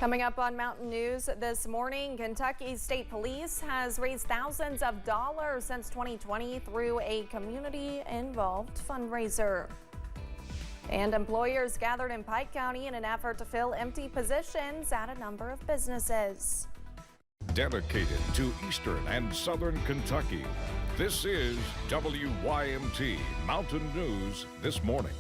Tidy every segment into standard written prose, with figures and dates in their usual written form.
Coming up on Mountain News this morning, Kentucky State Police has raised thousands of dollars since 2020 through a community-involved fundraiser. And employers gathered in Pike County in an effort to fill empty positions at a number of businesses. Dedicated to Eastern and Southern Kentucky, this is WYMT Mountain News this morning.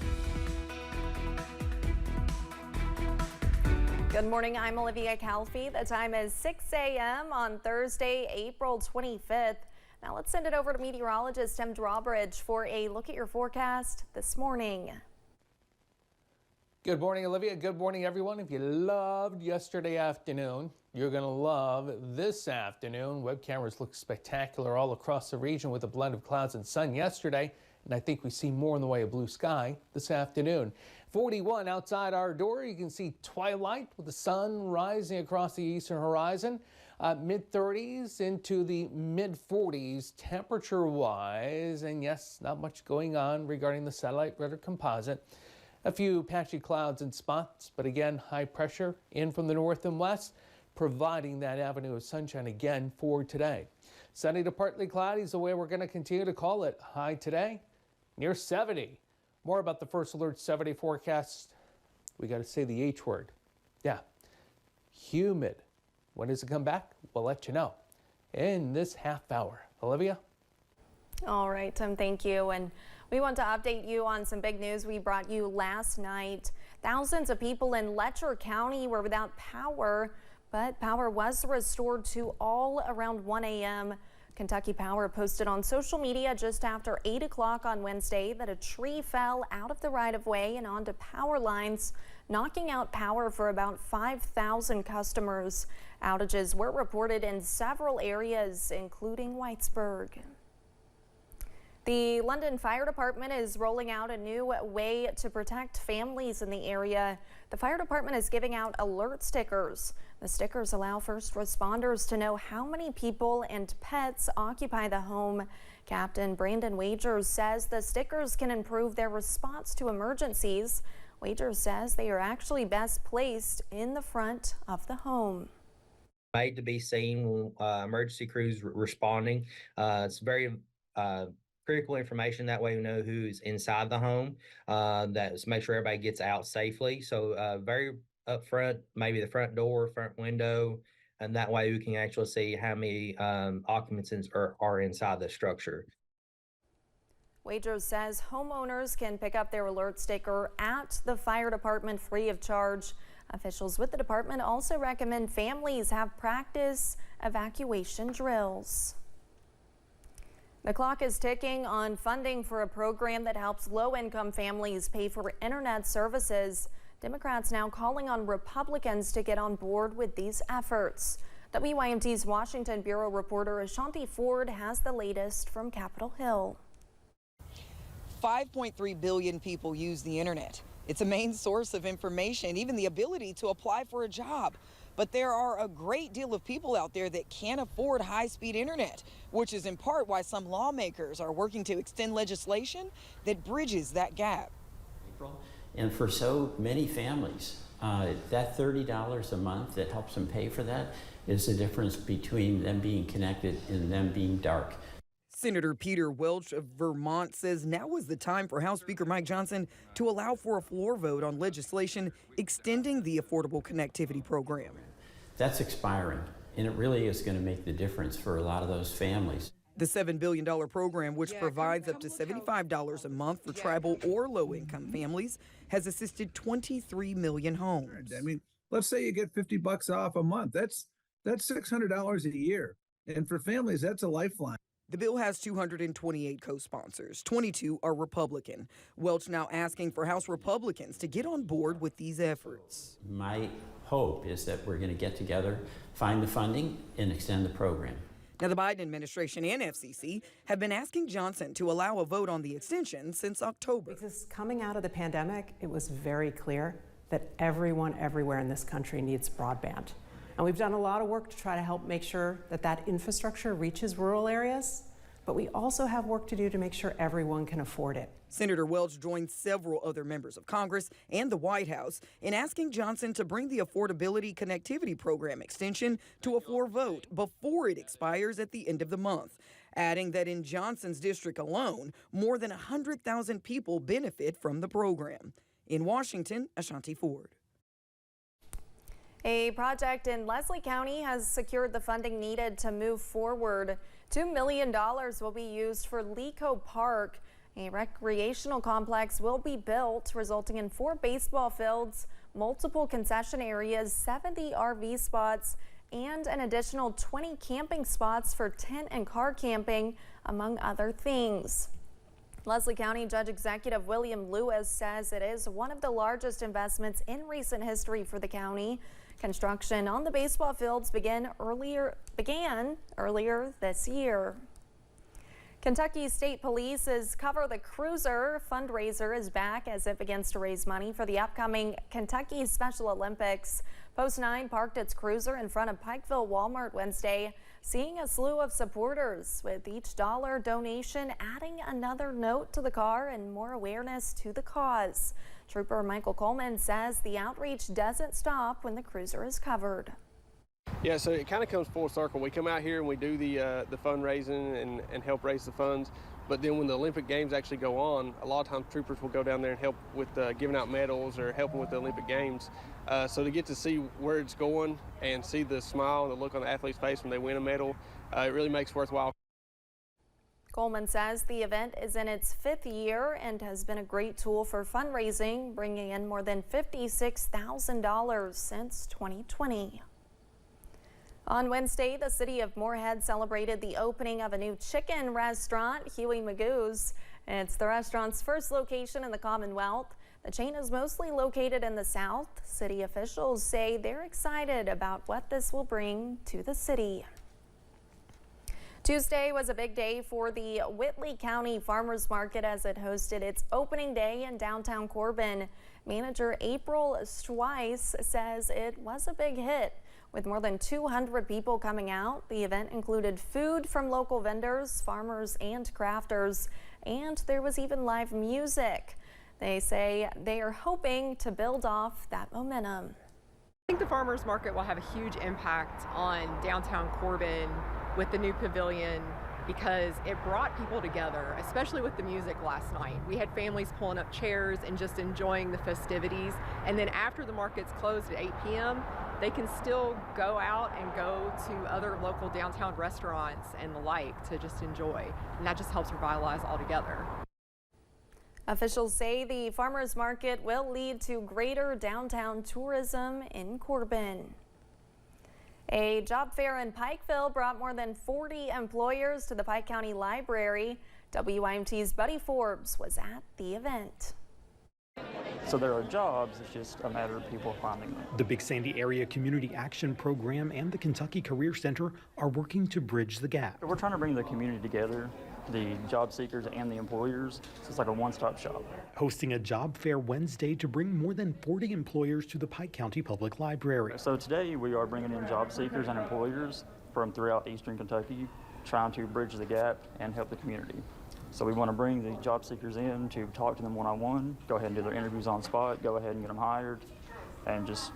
Good morning, I'm Olivia Calfee. The time is 6 a.m. on Thursday, April 25th. Now let's send it over to meteorologist Tim Drawbridge for a look at your forecast this morning. Good morning, Olivia. Good morning, everyone. If you loved yesterday afternoon, you're going to love this afternoon. Web cameras look spectacular all across the region with a blend of clouds and sun yesterday, and I think we see more in the way of blue sky this afternoon. 41 outside our door. You can see twilight with the sun rising across the eastern horizon. Mid-30s into the mid-40s temperature-wise, and yes, not much going on regarding the satellite radar composite. A few patchy clouds in spots, but again, high pressure in from the north and west, providing that avenue of sunshine again for today. Sunny to partly cloudy is the way we're going to continue to call it. High today, near 70. More about the First Alert 70 forecast. We got to say the H word. Yeah, humid. When does it come back? We'll let you know in this half hour. Olivia? All right, Tim, thank you. And we want to update you on some big news we brought you last night. Thousands of people in Letcher County were without power, but power was restored to all around 1 a.m. Kentucky Power posted on social media just after 8 o'clock on Wednesday that a tree fell out of the right-of-way and onto power lines, knocking out power for about 5,000 customers. Outages were reported in several areas, including Whitesburg. The London Fire Department is rolling out a new way to protect families in the area. The fire department is giving out alert stickers. The stickers allow first responders to know how many people and pets occupy the home. Captain Brandon Wagers says the stickers can improve their response to emergencies. Wagers says they are actually best placed in the front of the home. Made to be seen when emergency crews responding. It's very critical information. That way we know who's inside the home. That's make sure everybody gets out safely. So very up front, maybe the front door, front window, and that way we can actually see how many occupants are inside the structure. Wagers says homeowners can pick up their alert sticker at the fire department free of charge. Officials with the department also recommend families have practice evacuation drills. The clock is ticking on funding for a program that helps low-income families pay for internet services. Democrats now calling on Republicans to get on board with these efforts. WYMT's Washington Bureau reporter Ashanti Ford has the latest from Capitol Hill. 5.3 billion people use the internet. It's a main source of information, even the ability to apply for a job. But there are a great deal of people out there that can't afford high-speed internet, which is in part why some lawmakers are working to extend legislation that bridges that gap. And for so many families, that $30 a month that helps them pay for that is the difference between them being connected and them being dark. Senator Peter Welch of Vermont says now is the time for House Speaker Mike Johnson to allow for a floor vote on legislation extending the Affordable Connectivity Program. That's expiring, and it really is going to make the difference for a lot of those families. The $7 billion program, which provides up to $75 a month for tribal or low-income families, has assisted 23 million homes. I mean, let's say you get $50 off a month. That's $600 a year. And for families, that's a lifeline. The bill has 228 co-sponsors. 22 are Republican. Welch now asking for House Republicans to get on board with these efforts. My hope is that we're going to get together, find the funding, and extend the program. Now, the Biden administration and FCC have been asking Johnson to allow a vote on the extension since October. Because coming out of the pandemic, it was very clear that everyone everywhere in this country needs broadband. And we've done a lot of work to try to help make sure that that infrastructure reaches rural areas. but we also have work to do to make sure everyone can afford it. Senator Welch joined several other members of Congress and the White House in asking Johnson to bring the Affordability Connectivity Program extension to a floor vote before it expires at the end of the month, adding that in Johnson's district alone, more than 100,000 people benefit from the program. In Washington, Ashanti Ford. A project in Leslie County has secured the funding needed to move forward. $2 million will be used for Lico Park. A recreational complex will be built, resulting in 4 baseball fields, multiple concession areas, 70 RV spots, and an additional 20 camping spots for tent and car camping, among other things. Leslie County Judge Executive William Lewis says it is one of the largest investments in recent history for the county. Construction on the baseball fields began earlier this year. Kentucky State Police's Cover the Cruiser fundraiser is back as it begins to raise money for the upcoming Kentucky Special Olympics. Post 9 parked its cruiser in front of Pikeville Walmart Wednesday, seeing a slew of supporters, with each dollar donation adding another note to the car and more awareness to the cause. Trooper Michael Coleman says the outreach doesn't stop when the cruiser is covered. Yeah, so it kind of comes full circle. We come out here and we do the fundraising and help raise the funds. But then when the Olympic Games actually go on, a lot of times troopers will go down there and help with giving out medals or helping with the Olympic Games. So to get to see where it's going and see the smile and the look on the athlete's face when they win a medal, it really makes it worthwhile. Coleman says the event is in its 5th year and has been a great tool for fundraising, bringing in more than $56,000 since 2020. On Wednesday, the city of Moorhead celebrated the opening of a new chicken restaurant, Huey Magoo's. It's the restaurant's first location in the Commonwealth. The chain is mostly located in the South. City officials say they're excited about what this will bring to the city. Tuesday was a big day for the Whitley County Farmers Market as it hosted its opening day in downtown Corbin. Manager April Schweiss says it was a big hit. With more than 200 people coming out, the event included food from local vendors, farmers, and crafters, and there was even live music. They say they are hoping to build off that momentum. I think the farmers market will have a huge impact on downtown Corbin with the new pavilion because it brought people together, especially with the music last night. We had families pulling up chairs and just enjoying the festivities. And then after the market's closed at 8 p.m., they can still go out and go to other local downtown restaurants and the like to just enjoy. And that just helps revitalize altogether. Officials say the farmers market will lead to greater downtown tourism in Corbin. A job fair in Pikeville brought more than 40 employers to the Pike County Library. WYMT's Buddy Forbes was at the event. So there are jobs, it's just a matter of people finding them. The Big Sandy Area Community Action Program and the Kentucky Career Center are working to bridge the gap. We're trying to bring the community together, the job seekers and the employers, so it's like a one-stop shop. Hosting a job fair Wednesday to bring more than 40 employers to the Pike County Public Library. So today we are bringing in job seekers and employers from throughout eastern Kentucky, trying to bridge the gap and help the community. So we want to bring the job seekers in to talk to them one-on-one, go ahead and do their interviews on spot, go ahead and get them hired, and just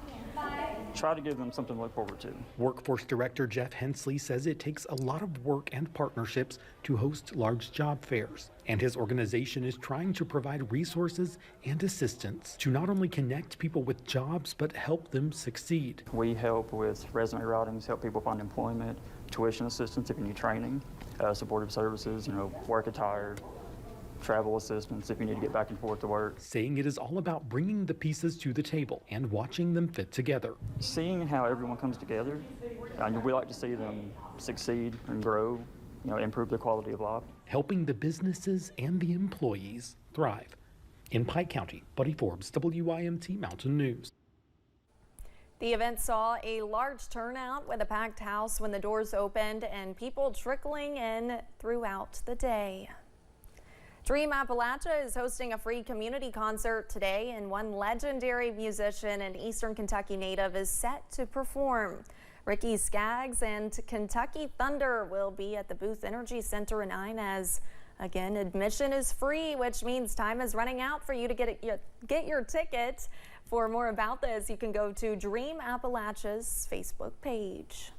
try to give them something to look forward to. Workforce Director Jeff Hensley says it takes a lot of work and partnerships to host large job fairs, and his organization is trying to provide resources and assistance to not only connect people with jobs, but help them succeed. We help with resume writings, help people find employment, tuition assistance if you need training, supportive services, work attire, travel assistance if you need to get back and forth to work. Saying it is all about bringing the pieces to the table and watching them fit together. Seeing how everyone comes together, we like to see them succeed and grow, improve their quality of life. Helping the businesses and the employees thrive. In Pike County, Buddy Forbes, WYMT Mountain News. The event saw a large turnout with a packed house when the doors opened and people trickling in throughout the day. Dream Appalachia is hosting a free community concert today, and one legendary musician and Eastern Kentucky native is set to perform. Ricky Skaggs and Kentucky Thunder will be at the Booth Energy Center in Inez. Again, admission is free, which means time is running out for you to get your ticket. For more about this, you can go to Dream Appalachia's Facebook page.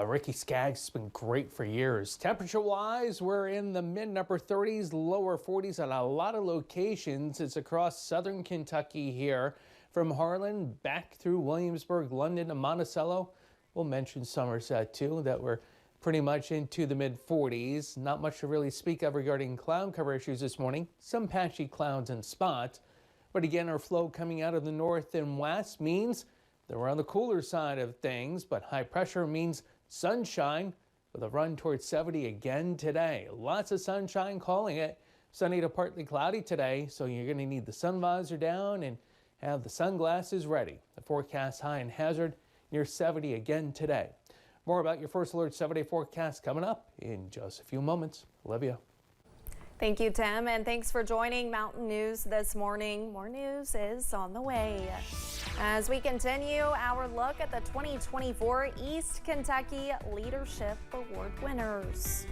Ricky Skaggs has been great for years. Temperature-wise, we're in the mid-upper 30s, lower 40s at a lot of locations. It's across southern Kentucky here, from Harlan back through Williamsburg, London, and Monticello. We'll mention Somerset, too, that we're pretty much into the mid-40s. Not much to really speak of regarding cloud cover issues this morning. Some patchy clouds in spots. But again, our flow coming out of the north and west means that we're on the cooler side of things, but high pressure means sunshine with a run towards 70 again today. Lots of sunshine, calling it sunny to partly cloudy today, so you're going to need the sun visor down and have the sunglasses ready. The forecast high and hazard near 70 again today. More about your First Alert 7-day forecast coming up in just a few moments. Olivia. Thank you, Tim, and thanks for joining Mountain News this morning. More news is on the way. As we continue our look at the 2024 East Kentucky Leadership Award winners.